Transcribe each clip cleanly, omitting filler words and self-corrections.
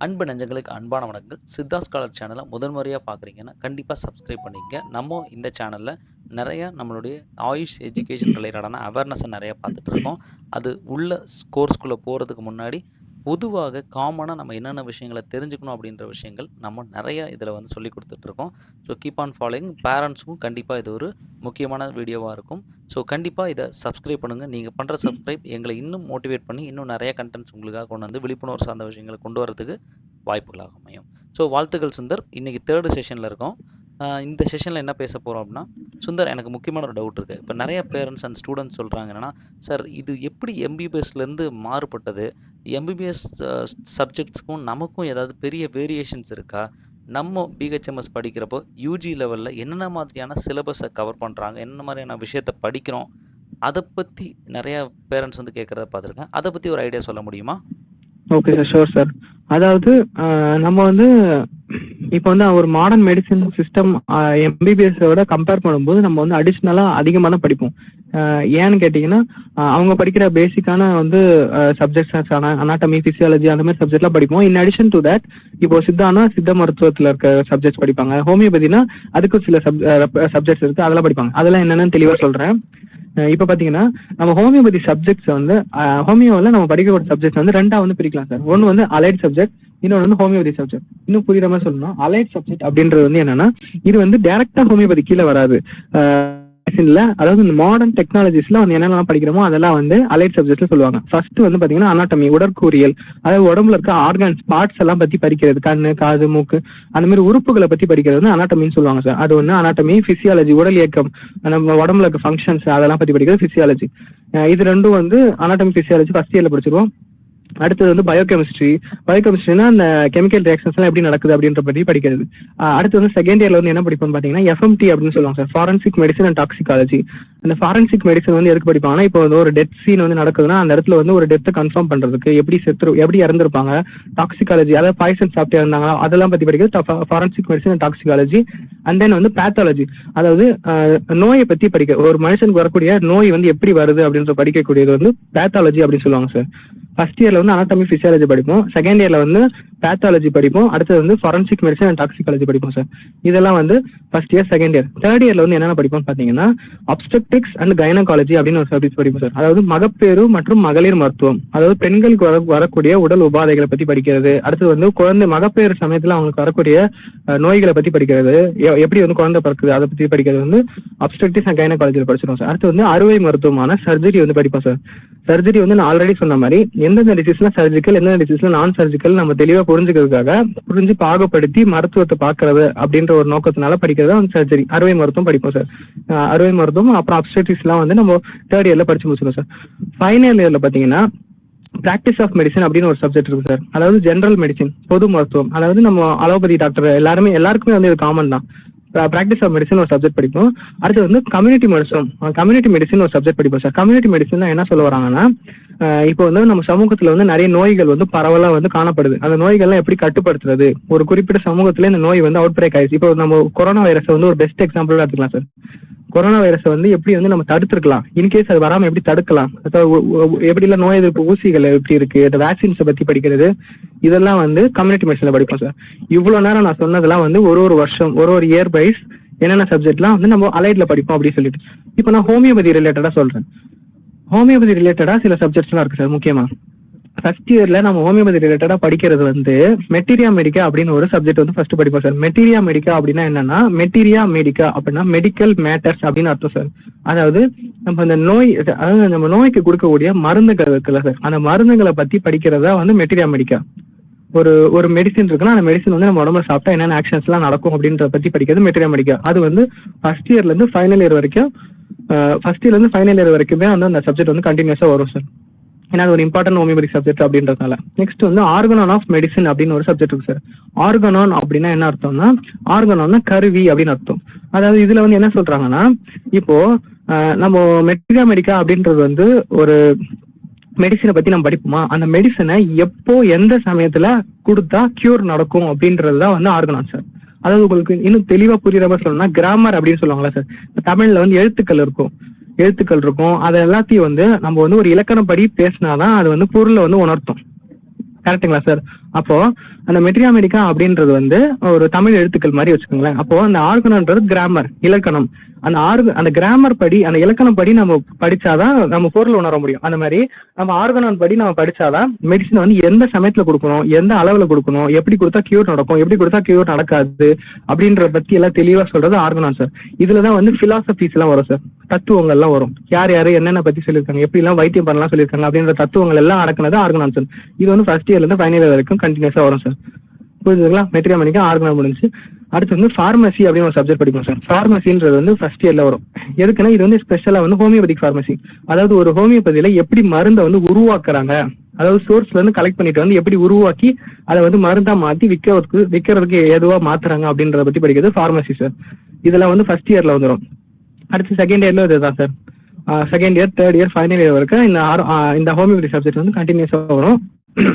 அன்பு நெஞ்சங்களுக்கு அன்பான வணக்கங்கள். சித்தா ஸ்காலர் சேனலை முதன்முறையாக பார்க்குறீங்கன்னா கண்டிப்பாக சப்ஸ்கிரைப் பண்ணிக்கங்க. நம்ம இந்த சேனலில் நிறையா நம்மளுடைய ஆயுஷ் எஜுகேஷன் ரிலேட்டடான அவேர்னஸை நிறையா பார்த்துட்டு இருக்கோம். அது உள்ள கோர்ஸ்குள்ளே போகிறதுக்கு முன்னாடி பொதுவாக காமனாக நம்ம என்னென்ன விஷயங்களை தெரிஞ்சுக்கணும் அப்படின்ற விஷயங்கள் நம்ம நிறையா இதில் வந்து சொல்லி கொடுத்துட்ருக்கோம். So keep on following. பேரண்ட்ஸுக்கும் கண்டிப்பாக இது ஒரு முக்கியமான வீடியோவாக இருக்கும். ஸோ கண்டிப்பாக இதை சப்ஸ்கிரைப் பண்ணுங்கள். நீங்கள் பண்ணுற சப்ஸ்கிரைப் எங்களை இன்னும் மோட்டிவேட் பண்ணி இன்னும் நிறையா கண்டென்ட்ஸ் உங்களுக்காக கொண்டு வந்து விழிப்புணர்வு சார்ந்த விஷயங்களை கொண்டு வரதுக்கு வாய்ப்புகளாக அமையும். ஸோ வாழ்த்துக்கள் சுந்தர். இன்றைக்கி 3rd செஷனில் இருக்கோம். இந்த செஷனில் என்ன பேச போகிறோம் அப்படின்னா, சுந்தர் எனக்கு முக்கியமான ஒரு டவுட் இருக்குது. இப்போ நிறைய பேரண்ட்ஸ் அண்ட் ஸ்டூடெண்ட்ஸ் சொல்கிறாங்க என்னென்னா, சார் இது எப்படி எம்பிபிஎஸ்லேருந்து மாறுபட்டது? எம்பிபிஎஸ் சப்ஜெக்ட்ஸ்க்கும் நமக்கும் ஏதாவது பெரிய வேரியேஷன்ஸ் இருக்கா? நம்ம பிஹெச்எம்எஸ் படிக்கிறப்போ யூஜி லெவலில் என்னென்ன மாதிரியான சிலபஸை கவர் பண்ணுறாங்க, என்ன மாதிரியான விஷயத்தை படிக்கிறோம், அதை பற்றி நிறையா பேரண்ட்ஸ் வந்து கேட்குறத பார்த்துருக்கேன். அதை பற்றி ஒரு ஐடியா சொல்ல முடியுமா? Okay sir, sure sir. அதாவது நம்ம வந்து இப்போ வந்து ஒரு மாடர்ன் மெடிசன் சிஸ்டம் எம்பிபிஎஸோட கம்பேர் பண்ணும்போது நம்ம வந்து அடிஷ்னலாக அதிகமாக தான் படிப்போம். ஏன்னு கேட்டிங்கன்னா அவங்க படிக்கிற பேசிக்கான வந்து சப்ஜெக்ட்ஸ் அனாட்டமி, ஃபிசியாலஜி அந்த மாதிரி சப்ஜெக்ட்லாம் படிப்போம். இன் அடிஷன் டு தட் இப்போ சித்த மருத்துவத்தில் இருக்க சப்ஜெக்ட்ஸ் படிப்பாங்க. ஹோமியோபதினா அதுக்கு சில சப்ஜெக்ட்ஸ் இருக்குது, அதெல்லாம் படிப்பாங்க. அதெல்லாம் என்னென்னு தெளிவாக சொல்கிறேன். இப்போ பார்த்தீங்கன்னா நம்ம ஹோமியோபதி சப்ஜெக்ட்ஸ் வந்து ஹோமியோவில் நம்ம படிக்கக்கூடிய சப்ஜெக்ட்ஸ் வந்து 2ஆக வந்து பிரிக்கலாம் சார். ஒன்று வந்து அலைட் சப்ஜெக்ட், இன்னொன்று வந்து ஹோமியோபதி சப்ஜெக்ட். இன்னும் புரியுற மாதிரி சொல்லணும், அலைட் சப்ஜெக்ட் அப்படின்றது வந்து என்னன்னா, இது வந்து டைரக்டா ஹோமியோபதி கீழே வராது. அதாவது இந்த மாடர்ன் டெக்னாலஜிஸ்ல வந்து என்னென்ன படிக்கிறோமோ அதெல்லாம் வந்து அலைட் சப்ஜெக்ட்ல சொல்லுவாங்க. ஃபர்ஸ்ட் வந்து பாத்தீங்கன்னா அனாட்டமி, உடற்கூறியல், அதாவது உடம்புல இருக்க ஆர்கான்ஸ், பார்ட்ஸ் எல்லாம் பத்தி படிக்கிறது, கண்ணு, காது, மூக்கு, அந்த மாதிரி உறுப்புகளை பத்தி படிக்கிறது வந்து அனாட்டமின்னு சொல்லுவாங்க சார். அது வந்து அனாட்டமி. பிசியாலஜி, உடல் இயக்கம், நம்ம உடம்புல இருக்க ஃபங்க்ஷன்ஸ் அதெல்லாம் பத்தி படிக்கிறது பிசியாலஜி. இது ரெண்டும் வந்து அனாட்டமி, பிசியாலஜி ஃபர்ஸ்ட் இயர்ல படிச்சிருவோம். அடுத்தது வந்து பயோகெமிஸ்ட்ரினா அந்த கெமிக்கல் ரியாக்ஷன்ஸ் எல்லாம் எப்படி நடக்குது அப்படின்ற பற்றி படிக்கிறது. அடுத்து வந்து செகண்ட் இயர்ல வந்து என்ன படிப்போம் பாத்தீங்கன்னா எஃப்எம்டி அப்படின்னு சொல்லுவாங்க sir, forensic medicine and toxicology. அந்த ஃபாரன்சிக் மெடிசன் வந்து எதுக்கு படிப்பாங்கன்னா, இப்போ வந்து ஒரு டெத் சீன் வந்து நடக்குதுன்னா அந்த இடத்துல வந்து ஒரு டெத்தை கன்ஃபார்ம் பண்றதுக்கு, எப்படி இறந்துருப்பாங்க, டாக்ஸிகாலஜி, அதாவது பாய்சன் சாப்பிட்டு இருந்தாங்களா அதெல்லாம் பத்தி படிக்கிறது forensic medicine and toxicology. And then வந்து பேத்தாலஜி, அதாவது நோயை பத்தி படிக்க, ஒரு மனுஷனுக்கு வரக்கூடிய நோய் வந்து எப்படி வருது அப்படின்ற படிக்கக்கூடியது வந்து பேத்தாலஜி அப்படின்னு சொல்லுவாங்க சார். ஃபர்ஸ்ட் இயர்ல வந்து அனாட்டமி, பிசியாலஜி படிப்போம். செகண்ட் இயர்ல வந்து பேத்தாலஜி படிப்போம். அடுத்தது வந்து ஃபாரன்சிக் மெடிசன் அண்ட் டாக்ஸிகாலஜி படிப்போம் சார். இதெல்லாம் வந்து first year, second year. Third இயர்ல வந்து என்னென்ன படிப்போம்னு பாத்தீங்கன்னா அப்ஸ்டெட்ரிக்ஸ் அண்ட் கைனகாலஜி அப்படின்னு ஒரு சப்ஜெக்ட் படிப்போம் சார். அதாவது மகப்பேறு மற்றும் மகளிர் மருத்துவம், அதாவது பெண்களுக்கு வரக்கூடிய உடல் உபாதைகளை பத்தி படிக்கிறது. அடுத்தது வந்து குழந்தை மகப்பேறு சமயத்துல அவங்களுக்கு வரக்கூடிய நோய்களை பத்தி படிக்கிறது, எப்படி வந்து குழந்தை பிறக்குது அதை பத்தி படிக்கிறது வந்து அப்ஸ்டெட்ரிக்ஸ் அண்ட் கைனகாலஜியில் படிச்சிருவோம் சார். அடுத்து வந்து அறுவை மருத்துவமான சர்ஜரி வந்து படிப்போம் சார். சர்ஜரி வந்து நான் ஆல்ரெடி சொன்ன மாதிரி எந்தெந்த டிசீஸ்லாம் சர்ஜிக்கல், எந்தெந்த டிசீஸ்லாம் நான் சர்ஜிக்கல் நம்ம தெளிவாக புரிஞ்சு பாகுபடுத்தி மருத்துவத்தை பார்க்கறது அப்படின்ற ஒரு நோக்கத்தினால படிக்கிறது வந்து சர்ஜரி, அறுவை மருத்துவம் படிப்போம் சார். அறுவை மருத்துவம் அப்புறம் அப்ஸ்டெட்டிக்ஸ்லாம் வந்து நம்ம தேர்ட் இயர்ல படிச்சு முடிச்சிடும் சார். ஃபைனல் இயர்ல பார்த்தீங்கன்னா பிராக்டிஸ் ஆஃப் மெடிசன் அப்படின்னு ஒரு சப்ஜெக்ட் இருக்கு சார். அதாவது ஜென்ரல் மெடிசின், பொது மருத்துவம். அதாவது நம்ம அலோபதி டாக்டர் எல்லாருக்குமே வந்து இது காமன் தான். பிராக்டிஸ் ஆஃப் மெடிசன் ஒரு சப்ஜெக்ட் படிப்போம். அடுத்து வந்து கம்யூனிட்டி மெடிசன் ஒரு சப்ஜெக்ட் படிப்போம் சார். கம்யூனிட்டி மெடிசன் என்ன சொல்ல வராங்கன்னா, இப்போ வந்து நம்ம சமூகத்துல வந்து நிறைய நோய்கள் வந்து பரவலா வந்து காணப்படுது. அந்த நோய்கள்லாம் எப்படி கட்டுப்படுத்துறது, ஒரு குறிப்பிட்ட சமூகத்துல இந்த நோய் வந்து அவுட் பிரேக் ஆயிடுச்சு. இப்போ நம்ம கொரோனா வைரஸ் வந்து ஒரு பெஸ்ட் எக்ஸாம்பிளா எடுத்துக்கலாம் சார். கொரோனா வைரஸை வந்து எப்படி வந்து நம்ம தடுத்துருக்கலாம், இன்கேஸ் அது வராமல் எப்படி தடுக்கலாம், எப்படிலாம் நோய் எதிர்ப்பு ஊசிகள் எப்படி இருக்கு, இந்த வேக்சின்ஸை பத்தி படிக்கிறது, இதெல்லாம் வந்து கம்யூனிட்டி மெடிசன்ல படிப்போம் சார். இவ்வளவு நேரம் நான் சொன்னதெல்லாம் வந்து ஒரு வருஷம் ஒரு இயர் வைஸ் என்னென்ன சப்ஜெக்ட்லாம் வந்து நம்ம அலைட்ல படிப்போம் அப்படின்னு சொல்லிட்டு. இப்போ நான் ஹோமியோபதி ரிலேட்டடா சொல்றேன். ஹோமியோபதி ரிலேட்டடா சில சப்ஜெக்ட்ஸ்லாம் இருக்கு சார். முக்கியமா ஃபர்ஸ்ட் இயர்ல நம்ம ஹோமியோபதி ரிலேட்டடா படிக்கிறது வந்து மெட்டீரியா மெடிக்கா அப்படின்னு ஒரு சப்ஜெக்ட் வந்து ஃபர்ஸ்ட் படிப்போம் சார். மெட்டீரியா மெடிக்கா அப்படின்னா என்னன்னா, மெட்டீரியா மெடிக்கா அப்படின்னா மெடிக்கல் மேட்டர்ஸ் அப்படின்னு அர்த்தம் சார். அதாவது நம்ம இந்த நோய், அதாவது நம்ம நோய்க்கு கொடுக்கக்கூடிய மருந்துகள் இருக்குல்ல சார், அந்த மருந்துகளை பத்தி படிக்கிறதா வந்து மெட்டீரியா மெடிக்கா. ஒரு மெடிசின் இருக்குன்னா அந்த மெடிசின் வந்து நம்ம உடம்புல சாப்பிட்டா என்னென்ன ஆக்ஷன்ஸ் எல்லாம் நடக்கும் அப்படின்றத பத்தி படிக்கிறது மெட்டீரியா மெடிக்கா. அது வந்து ஃபர்ஸ்ட் இயர்ல இருந்து ஃபைனல் இயர் வரைக்குமே வந்து அந்த சப்ஜெக்ட் வந்து கண்டினியூஸா வரும் சார். ஏன்னா அது ஒரு இம்பார்ட்டன்ட் ஹோமியோபதி சப்ஜெக்ட் அப்படின்றதுனால. நெக்ஸ்ட் வந்து ஆர்கனான் ஆஃப் மெடிசன் அப்படின்னு ஒரு சப்ஜெக்ட் இருக்கு சார். ஆர்கனான் அப்படின்னா என்ன அர்த்தம்னா, ஆர்கனான்னா கருவி அப்படின்னு அர்த்தம். அதாவது இதுல வந்து என்ன சொல்றாங்கன்னா, இப்போ நம்ம மெட்டீரியா மெடிக்கா அப்படின்றது வந்து ஒரு மெடிசனை பத்தி நம்ம படிப்போமா, அந்த மெடிசனை எப்போ எந்த சமயத்துல கொடுத்தா கியூர் நடக்கும் அப்படின்றதுதான் வந்து ஆர்கனான் சார். அதாவது உங்களுக்கு இன்னும் தெளிவா புரியுற மாதிரி சொல்லணும்னா, கிராமர் அப்படின்னு சொல்லுவாங்களா சார். தமிழ்ல வந்து எழுத்துக்கள் இருக்கும், அதை எல்லாத்தையும் வந்து நம்ம வந்து ஒரு இலக்கணப்படி பேசினாதான் அது வந்து பொருளை வந்து உணர்த்தும். கரெக்டுங்களா சார்? அப்போ அந்த மெட்ரியா மெடிக்கா அப்படின்றது வந்து ஒரு தமிழ் எழுத்துக்கள் மாதிரி வச்சுக்கோங்களேன். அப்போ அந்த ஆர்கனம்ன்றது கிராமர், இலக்கணம். அந்த கிராமர் படி, அந்த இலக்கணம் படி நம்ம படிச்சாதான் நம்ம பொருள் உணர முடியும். அந்த மாதிரி நம்ம ஆர்கனம் படி நம்ம படிச்சாதான் மெடிசன் வந்து எந்த சமயத்துல கொடுக்கணும், எந்த அளவுல கொடுக்கணும், எப்படி கொடுத்தா கியூர் நடக்கும், எப்படி கொடுத்தா கியூர் நடக்காது அப்படின்றத பத்தி எல்லாம் தெளிவா சொல்றது ஆர்கனம் சார். இதுலதான் வந்து பிலாசபிஸ் எல்லாம் வரும் சார், தத்துவங்கள் எல்லாம் வரும். யார் யாரு என்னென்ன பத்தி சொல்லியிருக்காங்க, எப்படி எல்லாம் வைத்தியம் பண்ணலாம் சொல்லியிருக்காங்க அப்படின்ற தத்துவங்கள் எல்லாம் அடக்குனது ஆர்கனம் சார். இது வந்து ஃபர்ஸ்ட் இயர்ல இருந்து ஃபைனல் இயர் வரைக்கும் கண்டினியூஸா வரும் சார். புரிஞ்சுங்களா? மெட்ரியா மெடிக்கா ஆர்கனம் முடிஞ்சு அடுத்து வந்து ஃபார்மசி அப்படின்னு ஒரு சப்ஜெக்ட் படிக்கும் சார். ஃபார்மசின்றது வந்து ஃபர்ஸ்ட் இயர்ல வரும். எதுக்குன்னா இது வந்து ஸ்பெஷலா வந்து ஹோமியோபதிக் ஃபார்மசி. அதாவது ஒரு ஹோமியோபதியில எப்படி மருந்தை வந்து உருவாக்குறாங்க, அதாவது சோர்ஸ்ல இருந்து கலெக்ட் பண்ணிட்டு வந்து எப்படி உருவாக்கி அதை வந்து மருந்தா மாத்தி விற்கிறதுக்கு ஏதுவா மாத்துறாங்க அப்படின்றத பத்தி படிக்கிறது ஃபார்மசி சார். இதெல்லாம் வந்து ஃபர்ஸ்ட் இயர்ல வந்துடும். அடுத்து செகண்ட் இயர்ல இதுதான் sir. Second year, third year, final year வரைக்கும் இந்த ஹோமியோபதி சப்ஜெக்ட் வந்து கண்டினியூஸா வரும்.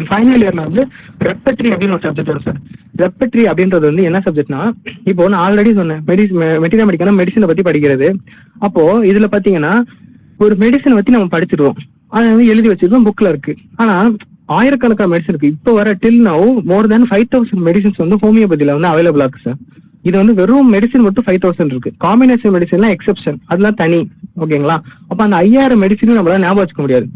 ஃபைனல் இயர்ல வந்து ரெப்பட்ரி அப்படின்னு ஒரு சப்ஜெக்ட் வரும் சார். ரெப்பட்ரி அப்படின்றது வந்து என்ன சப்ஜெக்ட்னா, இப்போ நான் ஆல்ரெடி சொன்னேன் மெட்டீரியல் மெடிக்கல் மெடிசனை பத்தி படிக்கிறது. அப்போ இதுல பாத்தீங்கன்னா ஒரு மெடிசனை பத்தி நம்ம படிச்சிருவோம், அதை வந்து எழுதி வச்சிருக்கோம், புக்ல இருக்கு. ஆனா ஆயிரக்கணக்கான மெடிசன் இருக்கு. இப்போ வர டில் நவ் மோர் தேன் 5000 மெடிசன்ஸ் வந்து ஹோமியோபதியில வந்து அவைலபிளா இருக்கு சார். இது வந்து வெறும் மெடிசன் மட்டும் 5000 இருக்கு. காம்பினேஷன் மெடிசன்லாம் எக்ஸெப்ஷன், அதெல்லாம் தனி. ஓகேங்களா? அப்ப அந்த 5000 மெடிசனும் நம்மளால ஞாபகம் வச்சுக்க முடியாது.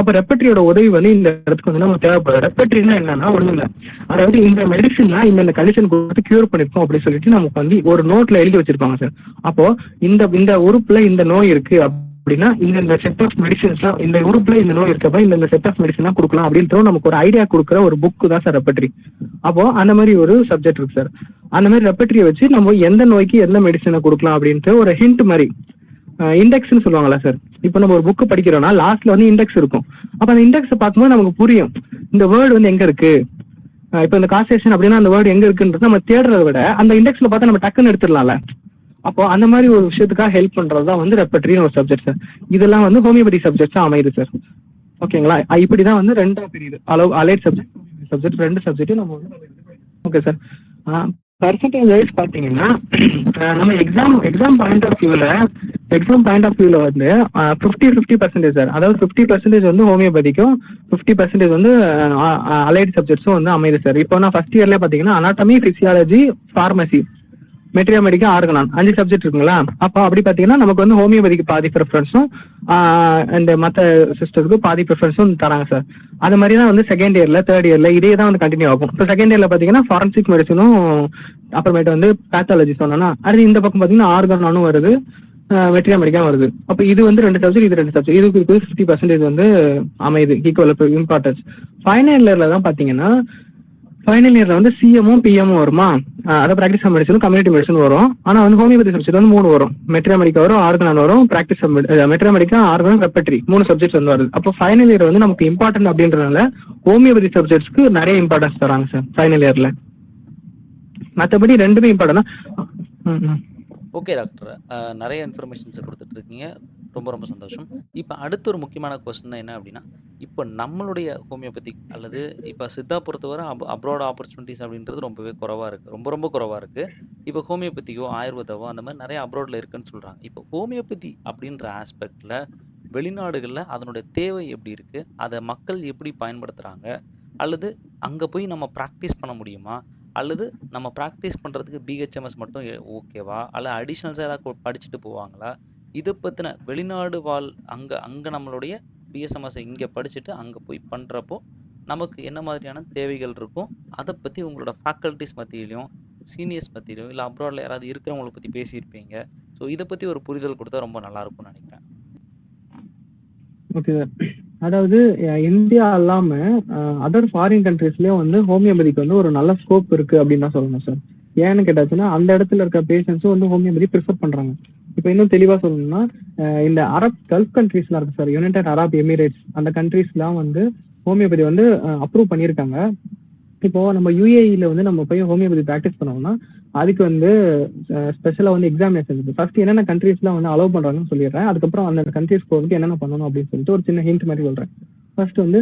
அப்ப ரெப்பட்ரியோட உதவி வந்து இந்த இடத்துக்கு வந்து நம்ம தேவைப்படுது. ரெப்பட்ரினா என்னன்னா ஒண்ணும் இல்ல, அதாவது இந்த மெடிசன்லாம் இந்த கண்டிஷன் கொடுத்து கியூர் பண்ணிருக்கோம் அப்படின்னு சொல்லிட்டு நமக்கு வந்து ஒரு நோட்ல எழுதி வச்சிருப்பாங்க சார். அப்போ இந்த உறுப்புல இந்த நோய் இருக்கு அப்படின்னா இந்த செட் ஆஃப் மெடிசன்ஸ்லாம், இந்த உறுப்புல இந்த நோய் இருக்கப்ப இந்த செட் ஆஃப் மெடிசன்லாம் கொடுக்கலாம் அப்படின்றது நமக்கு ஒரு ஐடியா கொடுக்குற ஒரு புக்கு தான் சார் ரெப்பட்ரி. அப்போ அந்த மாதிரி ஒரு சப்ஜெக்ட் இருக்கு சார். அந்த மாதிரி ரெப்பட்ரியை வச்சு நம்ம எந்த நோய்க்கு எந்த மெடிசனை கொடுக்கலாம் அப்படின்ட்டு ஒரு ஹிண்ட் மாதிரி, இண்டெக்ஸ்னு சொல்லுவாங்களா சார். இப்போ நம்ம ஒரு புக்கு படிக்கிறோம்னா லாஸ்ட்ல வந்து இண்டெக்ஸ் இருக்கும். அப்ப அந்த இண்டெக்ஸை பார்க்கும்போது நமக்கு புரியும் இந்த வேர்டு வந்து எங்க இருக்கு. இப்போ இந்த காஸ்டேஷன் அப்படின்னா அந்த வேர்டு எங்க இருக்குன்றது நம்ம தேடுறத விட அந்த இண்டெக்ஸ்ல பார்த்தா நம்ம டக்குன்னு எடுத்துடலாம்ல. அப்போ அந்த மாதிரி ஒரு விஷயத்துக்காக ஹெல்ப் பண்றது தான் வந்து ரெப்பட்ரின்னு ஒரு சப்ஜெக்ட் சார். இதெல்லாம் வந்து ஹோமியோபதி சப்ஜெக்ட்ஸா அமையுது சார். ஓகேங்களா? இப்படிதான் வந்து ரெண்டா பிரியுது, அலைட் சப்ஜெக்ட் ரெண்டு சப்ஜெக்ட் நம்ம வந்து. Okay sir. பர்சன்டேஜ் வைஸ் பார்த்தீங்கன்னா நம்ம எக்ஸாம் பாயிண்ட் ஆஃப் வியூல வந்து 50% சார். அதாவது 50% வந்து ஹோமியோபதிக்கும் 50% வந்து அலைட் சப்ஜெக்ட்ஸும் வந்து அமையுது சார். இப்போ நான் ஃபர்ஸ்ட் இயர்லேயே பார்த்தீங்கன்னா anatomy, physiology, pharmacy, materia medica, organon 5 subject இருக்குங்களா. அப்போ அப்படி பார்த்தீங்கன்னா நமக்கு வந்து ஹோமியோபதிக்கு பாதி ப்ரிஃபரன்ஸும் இந்த மற்ற சிஸ்டருக்கு பாதி ப்ரிஃபரன்ஸும் தராங்க சார். அது மாதிரி தான் வந்து செகண்ட் இயர்ல, தேர்ட் இயர்ல இதே தான் வந்து கண்டினியூ ஆகும். இப்போ செகண்ட் இயர்ல பார்த்தீங்கன்னா ஃபாரன்சிக் மெடிசனும் அப்புறமேட்டு வந்து பேத்தாலஜி சொன்னோன்னா அது இந்த பக்கம் பார்த்தீங்கன்னா ஆர்கனானும் வருது, மெட்ரியா மெடிக்கா வருது. அப்போ இது வந்து 2 சப்ஜெக்ட், இது 2 சப்ஜெக்ட், இதுக்கு 50% வந்து அமையுது ஈக்குவல் இம்பார்ட்டன்ஸ். ஃபைனல் இயர்ல தான் பார்த்தீங்கன்னா ஃபைனல் இயர்ல வந்து சிஎம்மும் பிஎம்மும் வருமா, அதாவது ப்ராக்டிஸ் மெடிசனும் கம்யூனிட்டி மெடிசன் வரும். ஆனா வந்து ஹோமியோபதி சப்ஜெக்ட் வந்து 3 வரும். மெட்ரியா மெடிக்கா வரும், ஆர்கனான் வரும், ப்ராக்டிஸ் மெட்ரியா மெடிக்கா, ஆர்கனான், ரெப்பட்ரி 3 சப்ஜெக்ட்ஸ் வந்து வருது. அப்போ ஃபைனல் இயர் வந்து நமக்கு இம்பார்ட்டன்ட் அப்படின்றதுனால ஹோமியோபதி சப்ஜெக்ட்ஸ்க்கு நிறைய இம்பார்ட்டன்ஸ் தராங்க சார் ஃபைனல் இயர்ல. மற்றபடி ரெண்டுமே இம்பார்ட்டன்ட். ஓகே டாக்டர், நிறைய இன்ஃபர்மேஷன்ஸை கொடுத்துட்டு இருக்கீங்க, ரொம்ப ரொம்ப சந்தோஷம். இப்போ அடுத்த ஒரு முக்கியமான கொஸ்டின் என்ன அப்படின்னா, இப்போ நம்மளுடைய ஹோமியோபதிக் அல்லது இப்போ சித்தா பொறுத்தவரை அப்ராட் ஆப்பர்ச்சுனிட்டிஸ் அப்படின்றது ரொம்பவே குறைவாக இருக்குது, ரொம்ப ரொம்ப குறைவாக இருக்குது. இப்போ ஹோமியோபதியோ ஆயுர்வேதாவோ அந்த மாதிரி நிறைய அப்ராடில் இருக்குன்னு சொல்கிறாங்க. இப்போ ஹோமியோபதி அப்படின்ற ஆஸ்பெக்டில் வெளிநாடுகளில் அதனுடைய தேவை எப்படி இருக்குது, அதை மக்கள் எப்படி பயன்படுத்துகிறாங்க, அல்லது அங்கே போய் நம்ம ப்ராக்டிஸ் பண்ண முடியுமா, அல்லது நம்ம ப்ராக்டிஸ் பண்ணுறதுக்கு பிஹெச்எம்எஸ் மட்டும் ஓகேவா, அல்ல அடிஷ்னல்ஸாக ஏதாவது படிச்சுட்டு போவாங்களா, இதை பற்றின வெளிநாடு அங்கே நம்மளுடைய பிஎஸ்எம்எஸ் இங்கே படிச்சுட்டு அங்கே போய் பண்ணுறப்போ நமக்கு என்ன மாதிரியான தேவைகள் இருக்கும், அதை பற்றி உங்களோட ஃபேக்கல்ட்டிஸ் மத்தியிலையும் சீனியர்ஸ் மத்தியிலையும் இல்லை அப்ராடில் யாராவது இருக்கிறவங்கள பற்றி பேசியிருப்பீங்க. ஸோ இதை பற்றி ஒரு புரிதல் கொடுத்தா ரொம்ப நல்லாயிருக்கும்னு நினைக்கிறேன். Okay sir. அதாவது இந்தியா இல்லாம அதர் ஃபாரின் கண்ட்ரீஸ்லயும் வந்து ஹோமியோபதிக்கு வந்து ஒரு நல்ல ஸ்கோப் இருக்கு அப்படின்னு தான் சொல்லணும் சார். ஏன்னு கேட்டாச்சுன்னா அந்த இடத்துல இருக்க பேஷண்ட்ஸும் வந்து ஹோமியோபதி ப்ரிஃபர் பண்றாங்க. இப்போ இன்னும் தெளிவா சொல்லணும்னா இந்த கல்ஃப் கண்ட்ரீஸ்லாம் இருக்கு சார், யுனைடெட் அரப் எமிரேட்ஸ், அந்த கண்ட்ரீஸ்லாம் வந்து ஹோமியோபதி வந்து அப்ரூவ் பண்ணியிருக்காங்க. இப்போ நம்ம யுஏஇல வந்து நம்ம போய் ஹோமியோபதி ப்ராக்டிஸ் பண்ணோம்னா அதுக்கு வந்து ஸ்பெஷலாக வந்து எக்ஸாமினேஷன் இருக்கு. ஃபர்ஸ்ட் என்னென்ன கண்ட்ரீஸ்லாம் வந்து அலோவ் பண்றாங்கன்னு சொல்லிடுறேன். அதுக்கப்புறம் அந்த கண்ட்ரீஸ் போகிறதுக்கு என்னென்ன பண்ணணும் அப்படின்னு சொல்லிட்டு ஒரு சின்ன ஹிண்ட் மாதிரி சொல்றேன். ஃபர்ஸ்ட் வந்து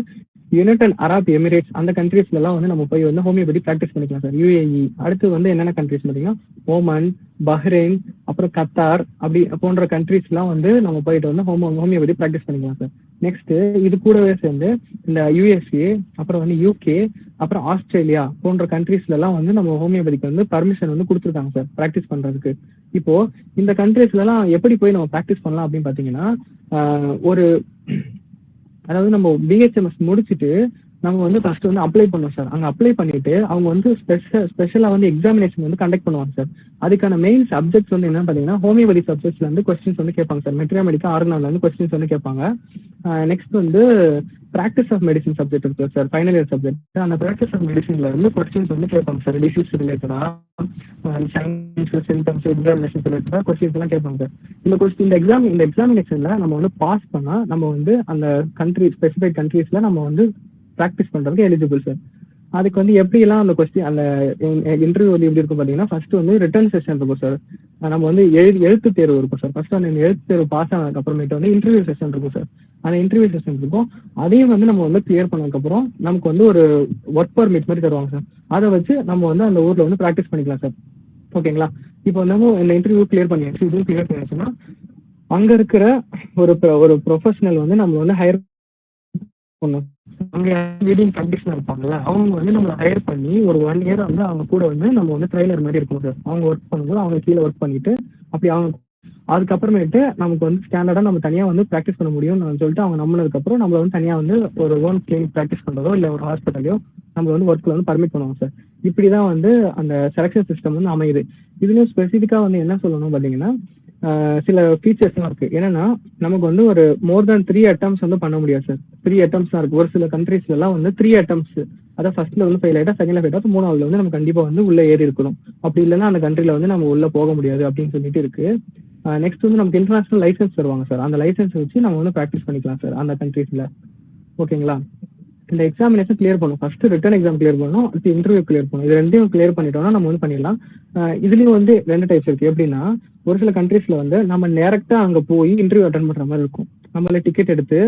யுனைடெட் அரப் எமிரேட்ஸ் அந்த கண்ட்ரீஸ்லாம் வந்து நம்ம போய் வந்து ஹோமியோபதி ப்ராக்டிஸ் பண்ணிக்கலாம் சார். யுஏஇ அடுத்து வந்து என்னென்ன கண்ட்ரீஸ் பார்த்தீங்கன்னா ஓமன், பஹ்ரைன், அப்புறம் கத்தார் அப்படி போன்ற கண்ட்ரீஸ்லாம் வந்து நம்ம போயிட்டு வந்து ஹோமியோபதி ப்ராக்டிஸ் பண்ணிக்கலாம் சார். நெக்ஸ்ட் இது கூடவே சேர்ந்து இந்த யுஎஸ்ஏ, அப்புறம் வந்து யூகே, அப்புறம் ஆஸ்திரேலியா போன்ற கண்ட்ரீஸ்ல எல்லாம் வந்து நம்ம ஹோமியோபதிக்கு வந்து பர்மிஷன் வந்து கொடுத்துருக்காங்க சார் ப்ராக்டிஸ் பண்றதுக்கு. இப்போ இந்த கண்ட்ரீஸ்ல எல்லாம் எப்படி போய் நம்ம ப்ராக்டிஸ் பண்ணலாம் அப்படின்னு பாத்தீங்கன்னா, ஒரு அதாவது நம்ம பிஹெச்எம்எஸ் முடிச்சுட்டு நம்ம வந்து ஃபர்ஸ்ட் வந்து அப்ளை பண்ணோம் சார். அங்க அப்ளை பண்ணிட்டு அவங்க வந்து ஸ்பெஷலா வந்து எக்ஸாமினேஷன் வந்து கண்டக்ட் பண்ணுவாங்க சார். அதுக்கான மெயின் சப்ஜெக்ட்ஸ் வந்து என்ன பாத்தீங்கன்னா ஹோமியோபதி சப்ஜெக்ட்ஸ்ல இருந்து கொஸ்டின்ஸ் வந்து கேட்பாங்க சார். மெட்ரியா மெடிக்கா ஆர்கனால இருந்து கொஸ்டின்ஸ் வந்து கேட்பாங்க. நெக்ஸ்ட் வந்து பிராக்டிஸ் ஆஃப் மெடிசின் சப்ஜெக்ட் இருக்கு சார், ஃபைனல் இயர் சப்ஜெக்ட். அந்த பிராக்டிஸ் ஆஃப் மெடிசின்ல இருந்து கொஸ்டின்ஸ் வந்து கேட்பாங்க சார். டிசீஸ் ரிலேட்டடா, சயின்ஸ், சிம்டம்ஸ், எக்ஸாமினேஷன் ரிலேட்டடா கொஸ்டின்ஸ் எல்லாம் கேட்பாங்க சார். இந்த எக்ஸாமினேஷன்ல நம்ம வந்து பாஸ் பண்ணா நம்ம வந்து அந்த கண்ட்ரி ஸ்பெசிஃபைக் கண்ட்ரீஸ்ல நம்ம வந்து ப்ராக்டிஸ் பண்றதுக்கு எலிஜிபிள் சார். அதுக்கு வந்து எப்படிலாம் அந்த கொஸ்டின் அந்த இன்டர்வியூ வந்து எப்படி இருக்கும் பாத்தீங்கன்னா, ஃபர்ஸ்ட் வந்து ரிட்டர்ன் செஷன் இருக்கும் சார். நம்ம வந்து எழுத்து தேர்வு இருக்கும் சார். ஃபர்ஸ்ட் அந்த எழுத்து தேர்வு பாஸ் ஆனதுக்கு அப்புறமேட்டு வந்து இன்டர்வியூ செஷன் இருக்கும் சார். அந்த இன்டர்வியூ செஷன் இருக்கும். அதையும் வந்து நம்ம வந்து கிளியர் பண்ணதுக்கு அப்புறம் நமக்கு வந்து ஒரு ஒர்க் பர்மிட் மாதிரி தருவாங்க சார். அதை வச்சு நம்ம வந்து அந்த ஊர்ல வந்து ப்ராக்டிஸ் பண்ணிக்கலாம் சார். ஓகேங்களா? இப்போ நம்ம இந்த இன்டர்வியூ கிளியர் பண்ணியாச்சு, இதுவும் கிளியர் பண்ணியாச்சுன்னா அங்க இருக்கிற ஒரு ப்ரொஃபஷனல் வந்து நம்ம வந்து ஹையர் பண்ணும். அங்க லீடிங் கண்டிஷனர் இருப்பாங்கல்ல, அவங்க வந்து நம்மளை ஹையர் பண்ணி ஒரு 1 இயர் வந்து அவங்க கூட வந்து நம்ம வந்து ட்ரைனர் மாதிரி இருக்கணும் சார். அவங்க ஒர்க் பண்ணும்போது அவங்க கீழே ஒர்க் பண்ணிட்டு அப்படி அவங்க அதுக்கப்புறமேட்டு நமக்கு வந்து ஸ்டாண்டர்டா நம்ம தனியா வந்து ப்ராக்டிஸ் பண்ண முடியும்னு சொல்லிட்டு அவங்க நம்பினதுக்கு அப்புறம் நம்மள வந்து தனியா வந்து ஒரு ஓன் கிளினிக் ப்ராக்டிஸ் பண்றதோ இல்ல ஒரு ஹாஸ்பிட்டலையோ நம்ம வந்து ஒர்க்ல வந்து பர்மிட் பண்ணுவோம் சார். இப்படிதான் வந்து அந்த செலக்ஷன் சிஸ்டம் வந்து அமையுது. இதுலயும் ஸ்பெசிஃபிக்கா வந்து என்ன சொல்லணும் பாத்தீங்கன்னா, சில ஃபீச்சர்ஸ்லாம் இருக்கு. என்னன்னா நமக்கு வந்து ஒரு மோர் தேன் 3 அட்டம்ப்ட்ஸ் வந்து பண்ண முடியாது சார். 3 அட்டம்ப்ட்ஸ் தான் இருக்கு. ஒரு சில கண்ட்ரீஸ்ல எல்லாம் வந்து 3 அட்டம்ப்ட்ஸ், அதாவது ஃபர்ஸ்ட்ல வந்து ஃபெயில் ஆயிட்டா, செகண்ட்ல ஃபெயில் ஆயிட்டா, மூணாவதுல வந்து நம்ம கண்டிப்பா வந்து உள்ள ஏறி இருக்கணும். அப்படி இல்லைன்னா அந்த கண்ட்ரில வந்து நம்ம உள்ள போக முடியாது அப்படின்னு சொல்லிட்டு இருக்கு. நெக்ஸ்ட் வந்து நமக்கு இன்டர்நேஷனல் லைசன்ஸ் தருவாங்க சார். அந்த லைசன்ஸ் வச்சு நம்ம வந்து ப்ராக்டிஸ் பண்ணிக்கலாம் சார் அந்த கண்ட்ரீஸ்ல. ஓகேங்களா? இந்த எக்ஸாமினேஷன் கிளியர் பண்ணும். ஃபர்ஸ்ட் ரிட்டன் எக்ஸாம் கிளியர் பண்ணணும், அடுத்து இன்டர்வியூ கிளியர் பண்ணணும். இது ரெண்டையும் கிளியர் பண்ணிட்டோம்னா நம்ம வந்து பண்ணிடலாம். இதுலயும் வந்து 2 டைப்ஸ் இருக்கு. எப்படின்னா, ஒரு சில கண்ட்ரீஸ்ல வந்து நம்ம டைரக்டா அங்க போய் இன்டர்வியூ அட்டன் பண்ற மாதிரி இருக்கும். நம்மள டிக்கெட் எடுத்து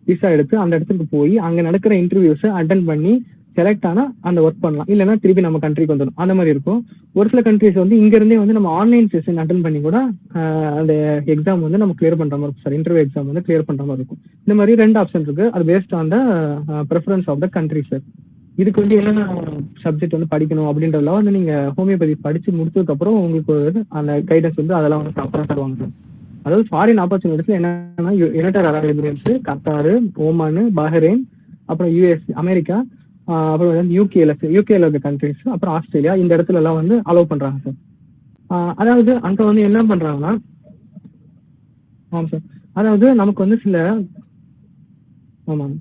விசா எடுத்து அந்த இடத்துக்கு போய் அங்க நடக்கிற இன்டர்வியூஸ் அட்டன் பண்ணி செலக்ட் ஆனா அந்த ஒர்க் பண்ணலாம். இல்லைன்னா திருப்பி நம்ம கண்ட்ரிக்கு வந்துடும். அந்த மாதிரி இருக்கும். ஒரு சில கண்ட்ரிஸ் வந்து இங்க இருந்தே வந்து நம்ம ஆன்லைன் செஷன் அட்டன் பண்ணி கூட அந்த எக்ஸாம் வந்து நம்ம கிளியர் பண்ற மாதிரி இருக்கும் சார். இன்டர்வியூ எக்ஸாம் வந்து கிளியர் பண்ற மாதிரி இருக்கும். இந்த மாதிரி 2 ஆப்ஷன் இருக்கு. அது based on the preference of the country sir. இதுக்கு வந்து என்னென்ன சப்ஜெக்ட் வந்து படிக்கணும் அப்படின்றதெல்லாம் வந்து நீங்க ஹோமியோபதி படிச்சு முடிச்சதுக்கு அப்புறம் உங்களுக்கு அந்த கைடன்ஸ் வந்து அதெல்லாம் வந்து ப்ராப்பரா தருவாங்க சார். அதாவது ஃபாரின் ஆப்பர்ச்சுனிட்டிஸ்ல என்னன்னா யுனைடெட் அரபு எமிரேட்ஸ், கத்தார், ஓமான், பஹ்ரைன், அப்புறம் யுஎஸ், அமெரிக்கா, அப்புறம் வந்து யூகேல இருக்க கண்ட்ரிஸ், அப்புறம் ஆஸ்திரேலியா, இந்த இடத்துல எல்லாம் வந்து அலோவ் பண்றாங்க சார். அதாவது அங்க வந்து என்ன பண்றாங்கன்னா, ஆமாம் சார், அதாவது நமக்கு வந்து சில ஆமாம்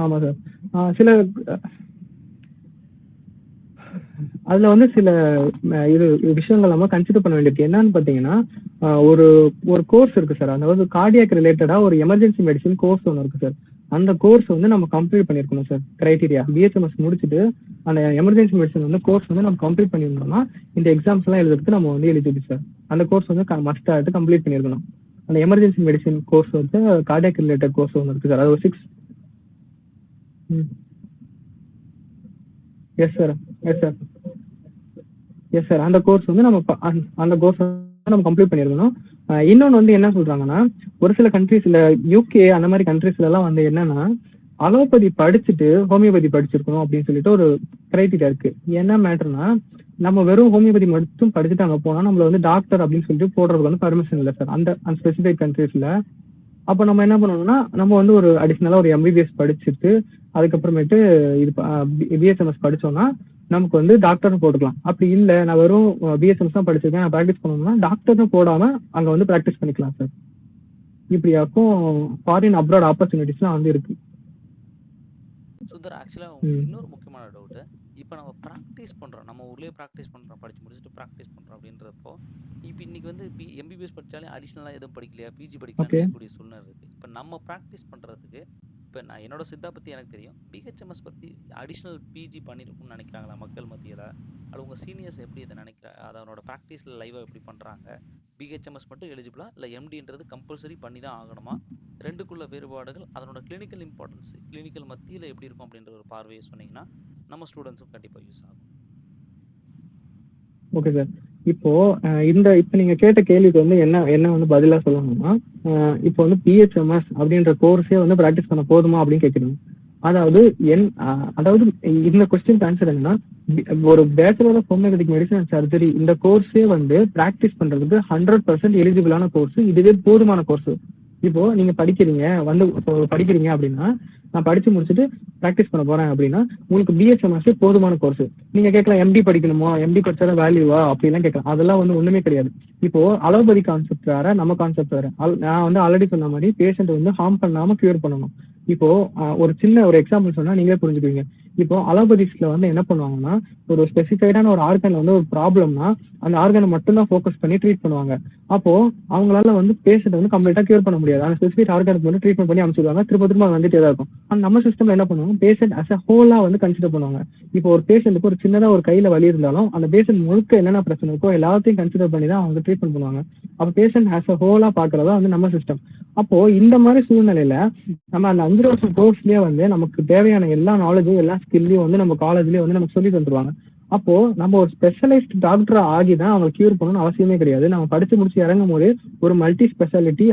ஆமா சார் சில அதுல வந்து சில இது விஷயங்கள் நம்ம கன்சிடர் பண்ண வேண்டியிருக்கு. என்னன்னு பாத்தீங்கன்னா, ஒரு ஒரு கோர்ஸ் இருக்கு சார். அதாவது கார்டியாக் ரிலேட்டடா ஒரு எமர்ஜென்சி மெடிசின் கோர்ஸ் ஒன்று இருக்கு சார். அந்த கோர்ஸ் வந்து நம்ம கம்ப்ளீட் பண்ணிருக்கணும் சார். கிரைட்டீரியா பிஹெச்எம்எஸ் முடிச்சுட்டு அந்த எமர்ஜென்சி மெடிசன் வந்து கோர்ஸ் வந்து நம்ம கம்ப்ளீட் பண்ணிருந்தோம்னா இந்த எக்ஸாம்ஸ் எல்லாம் எழுதுறதுக்கு நம்ம வந்து எலிஜிபிள் சார். அந்த கோர்ஸ் வந்து மஸ்ட் ஆகிட்டு கம்ப்ளீட் பண்ணிருக்கணும். அந்த எமர்ஜென்சி மெடிசின் கோர்ஸ் வந்து கார்டியாக் ரிலேட்டட் கோர்ஸ் ஒன்று இருக்கு சார். அது 6. Yes sir. Yes sir. Yes sir. அந்த கோர்ஸ் வந்து அந்த கோர்ஸ் நம்ம கம்ப்ளீட் பண்ணிருக்கணும். இன்னொன்று வந்து என்ன சொல்றாங்கன்னா, ஒரு சில கண்ட்ரீஸ்ல யூகே அந்த மாதிரி கண்ட்ரீஸ்ல எல்லாம் வந்து என்னன்னா, அலோபதி படிச்சுட்டு ஹோமியோபதி படிச்சிருக்கணும் அப்படின்னு சொல்லிட்டு ஒரு கிரைட்டீரியா இருக்கு. என்ன மேட்டர்னா, நம்ம வெறும் ஹோமியோபதி மட்டும் படிச்சுட்டு அங்க போனா நம்மள வந்து டாக்டர் அப்படின்னு சொல்லிட்டு போடுறதுக்கு வந்து பர்மிஷன் இல்லை சார் அந்த ஸ்பெசிஃபிக் கண்ட்ரீஸ்ல. அப்போ நம்ம என்ன பண்ணணும்னா, நம்ம வந்து ஒரு அடிஷ்னலா ஒரு எம்பிபிஎஸ் படிச்சுட்டு அதுக்கப்புறமேட்டு இது பிஎஸ்எம்எஸ் படிச்சோம்னா நமக்கு வந்து டாக்டர் போட்டுக்கலாம். அப்படி இல்லை நான் வெறும் பிஎஸ்எம்எஸ் தான் படிச்சிருக்கேன், நான் ப்ராக்டிஸ் பண்ணணும்னா டாக்டர்னு போடாம அங்க வந்து ப்ராக்டிஸ் பண்ணிக்கலாம் சார். இப்படியாக்கும் ஃபாரின் அப்ராட் ஆப்பர்ச்சுனிட்டிஸ்லாம் வந்து இருக்கு. சுந்தர், ஆக்சுவலாக இன்னொரு முக்கியமான டவுட்டு. இப்போ நம்ம ப்ராக்டிஸ் பண்ணுறோம், நம்ம ஊர்லேயே ப்ராக்டிஸ் பண்ணுறோம், படித்து முடிச்சுட்டு ப்ராக்டிஸ் பண்ணுறோம் அப்படின்றப்போ, இப்போ இன்றைக்கி வந்து எம்பிபிஎஸ் படித்தாலே அடிஷ்னலாக எதுவும் படிக்கலையா, பிஜி படிக்கலாம்னு கேட்கக்கூடிய சூழ்நிலை இருக்குது. இப்போ நம்ம ப்ராக்டிஸ் பண்ணுறதுக்கு இப்போ நான் என்னோட சித்தா பற்றி எனக்கு தெரியும், பிஹெச்எம்எஸ் பற்றி அடிஷ்னல் பிஜி பண்ணியிருக்கும்னு நினைக்கிறாங்களா மக்கள் மத்தியில்? அது உங்கள் சீனியர்ஸ் எப்படி இதை அதனோட ப்ராக்டிஸில் லைவாக எப்படி பண்ணுறாங்க? பிஹெச்எம்எஸ் மட்டும் எலிஜிபிளா, இல்லை எம்டின்றது கம்பல்சரி பண்ணி தான் ஆகணுமா? ரெண்டுக்குள்ள வேறுபாடுகள், அதனோட கிளினிக்கல் இம்பார்ட்டன்ஸ், கிளினிக்கல் மத்தியில் எப்படி இருக்கும் அப்படின்ற ஒரு பார்வையை சொன்னீங்கன்னா நம்ம ஸ்டூடெண்ட்ஸும் கண்டிப்பாக யூஸ் ஆகும். Okay sir. இப்போ இப்ப நீங்க கேட்ட கேள்விக்கு வந்து என்ன வந்து பதிலா சொல்லணும்னா, இப்போ வந்து பிஹெச்எம்எஸ் அப்படின்ற கோர்ஸே வந்து பிராக்டிஸ் பண்ண போதுமா அப்படின்னு கேக்குறீங்க. அதாவது அதாவது இந்த கொஸ்டின் ஆன்சர் என்னன்னா, ஒரு bachelor of homeopathic medicine and surgery இந்த கோர்ஸே வந்து பிராக்டிஸ் பண்றதுக்கு 100% எலிஜிபிளான கோர்ஸ். இதுவே போதுமான கோர்ஸ். இப்போ நீங்க படிக்கிறீங்க அப்படின்னா, நான் படிச்சு முடிச்சுட்டு பிராக்டிஸ் பண்ண போறேன் அப்படின்னா, உங்களுக்கு பிஎஸ்எம்எஸ் போதுமான கோர்ஸ். நீங்க கேட்கலாம் எம்டி படிக்கணுமா, எம்டி படிச்சாலும் வேல்யூவா அப்படிலாம் கேட்கலாம். அதெல்லாம் வந்து ஒண்ணுமே கிடையாது. இப்போ அலோபதி கான்செப்ட் வேற, நம்ம கான்செப்ட் வேற. நான் வந்து ஆல்ரெடி சொன்ன மாதிரி பேஷண்ட் வந்து ஹார்ம் பண்ணாம கியூர் பண்ணணும். இப்போ ஒரு சின்ன ஒரு எக்ஸாம்பிள் சொன்னா நீங்களே புரிஞ்சுக்குவீங்க. இப்போ அலோபதிஸ்ல வந்து என்ன பண்ணுவாங்கன்னா, ஒரு ஸ்பெசிஃபைடான ஒரு ஆர்கன்ல வந்து ஒரு ப்ராப்ளம்னா அந்த ஆர்கனை மட்டும் தான் ஃபோக்கஸ் பண்ணி ட்ரீட் பண்ணுவாங்க. அப்போ அவங்களால வந்து பேஷண்ட் வந்து கம்ப்ளீட்டா கியூர் பண்ண முடியாது. அந்த ஸ்பெசிஃபிக் ஆர்கனுக்கு வந்து ட்ரீட்மெண்ட் பண்ணி அனுப்பிச்சிடுவாங்க. திரும்ப வந்துட்டே தான் இருக்கும். நம்ம சிஸ்டம் என்ன பண்ணுவாங்க, பேஷண்ட் அஸ் அ ஹோலா வந்து கன்சிடர் பண்ணுவாங்க. இப்போ ஒரு பேஷண்ட்டுக்கு ஒரு சின்னதா ஒரு கையில வலி இருந்தாலும் அந்த பேஷண்ட் முழுக்க என்னென்ன பிரச்சனை இருக்கோ எல்லாத்தையும் கன்சிடர் பண்ணி தான் அவங்க ட்ரீட்மெண்ட் பண்ணுவாங்க. அப்போ பேஷண்ட் அஸ் அ ஹோலா பாக்குறதா வந்து நம்ம சிஸ்டம். அப்போ இந்த மாதிரி சூழ்நிலையில நம்ம அந்த 5 வருஷம் கோர்ஸ்லயே வந்து நமக்கு தேவையான எல்லா நாலேஜும் எல்லா ஸ்கில்லையும் வந்து நம்ம காலேஜ்லயே வந்து நமக்கு சொல்லி தந்துருவாங்க. அப்போ நம்ம ஒரு ஸ்பெஷலைஸ்ட் டாக்டர் ஆகி தான் அவங்க கியூர் பண்ணணும்னு அவசியமே கிடையாது. நம்ம படிச்சு முடிச்சு இறங்கும் போது ஒரு மல்டி ஸ்பெஷாலிட்டி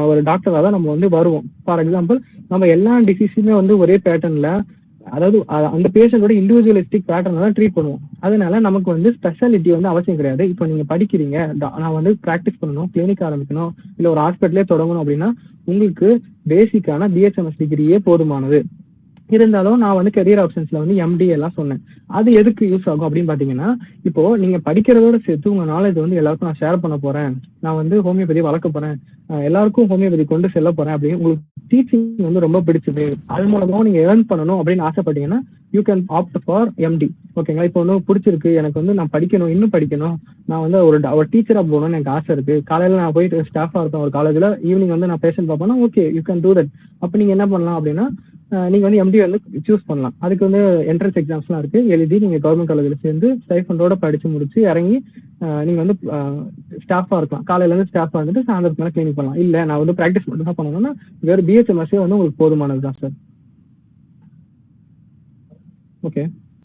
ஒரு டாக்டரா தான் நம்ம வந்து வருவோம். ஃபார் எக்ஸாம்பிள், நம்ம எல்லா டிசீஸுமே வந்து ஒரே பேட்டர்ன்ல, அதாவது அந்த பேஷண்டோட இண்டிவிஜுவலிஸ்டிக் பேட்டர்ன் தான் ட்ரீட் பண்ணுவோம். அதனால நமக்கு வந்து ஸ்பெஷாலிட்டி வந்து அவசியம் கிடையாது. இப்போ நீங்க படிக்கிறீங்க, நான் வந்து பிராக்டிஸ் பண்ணணும், கிளினிக் ஆரம்பிக்கணும், இல்ல ஒரு ஹாஸ்பிட்டலே தொடங்கணும் அப்படின்னா உங்களுக்கு பேசிக்கான பிஹெச்எம்எஸ் டிகிரியே போதுமானது. இருந்தாலும் நான் வந்து கெரியர் ஆப்ஷன்ஸ்ல வந்து எம்டி எல்லாம் சொன்னேன். அது எதுக்கு யூஸ் ஆகும் அப்படின்னு பாத்தீங்கன்னா, இப்போ நீங்க படிக்கிறதோட சேர்த்து உங்க நாலேஜ் வந்து எல்லாருக்கும் நான் ஷேர் பண்ண போறேன், நான் வந்து ஹோமியோபதி வளர்க்க போறேன், எல்லாருக்கும் ஹோமியோபதி கொண்டு செல்ல போறேன் அப்படின்னு உங்களுக்கு டீச்சிங் வந்து ரொம்ப பிடிச்சது, அது மூலமா நீங்க ஏர்ன் பண்ணணும் அப்படின்னு ஆசைப்பட்டீங்கன்னா you can opt for MD. ஓகேங்களா? இப்போ வந்து பிடிச்சிருக்கு, எனக்கு வந்து நான் படிக்கணும், இன்னும் படிக்கணும், நான் வந்து ஒரு டீச்சரா போகணும்னு எனக்கு ஆசை இருக்கு, காலையில நான் போயிட்டு ஸ்டாஃபா இருக்கேன் ஒரு காலேஜ்ல, ஈவினிங் வந்து நான் பேஷண்ட் பார்ப்பேன்னா okay you can do that. அப்ப நீங்க என்ன பண்ணலாம் அப்படின்னா, நீங்க வந்து எம்டி வந்து சூஸ் பண்ணலாம். அதுக்கு வந்து என்ட்ரன்ஸ் எக்ஸாம்ஸ்லாம் இருக்கு, எழுதி நீங்க கவர்மெண்ட் காலேஜ்ல சேர்ந்து ஸ்டைஃபண்டோட படிச்சு முடிச்சு இறங்கி நீங்க வந்து ஸ்டாஃபா இருக்கலாம். காலையில இருந்து ஸ்டாஃபா வந்துட்டு சாயந்தரத்துக்கு மேலே கிளினிக் பண்ணலாம். இல்ல நான் வந்து ப்ராக்டிஸ் மட்டும் தான் பண்ணணும்னா வேறு பிஹெச்எம்எஸ்ஸே வந்து உங்களுக்கு போதுமானது தான் சார். ஓகே.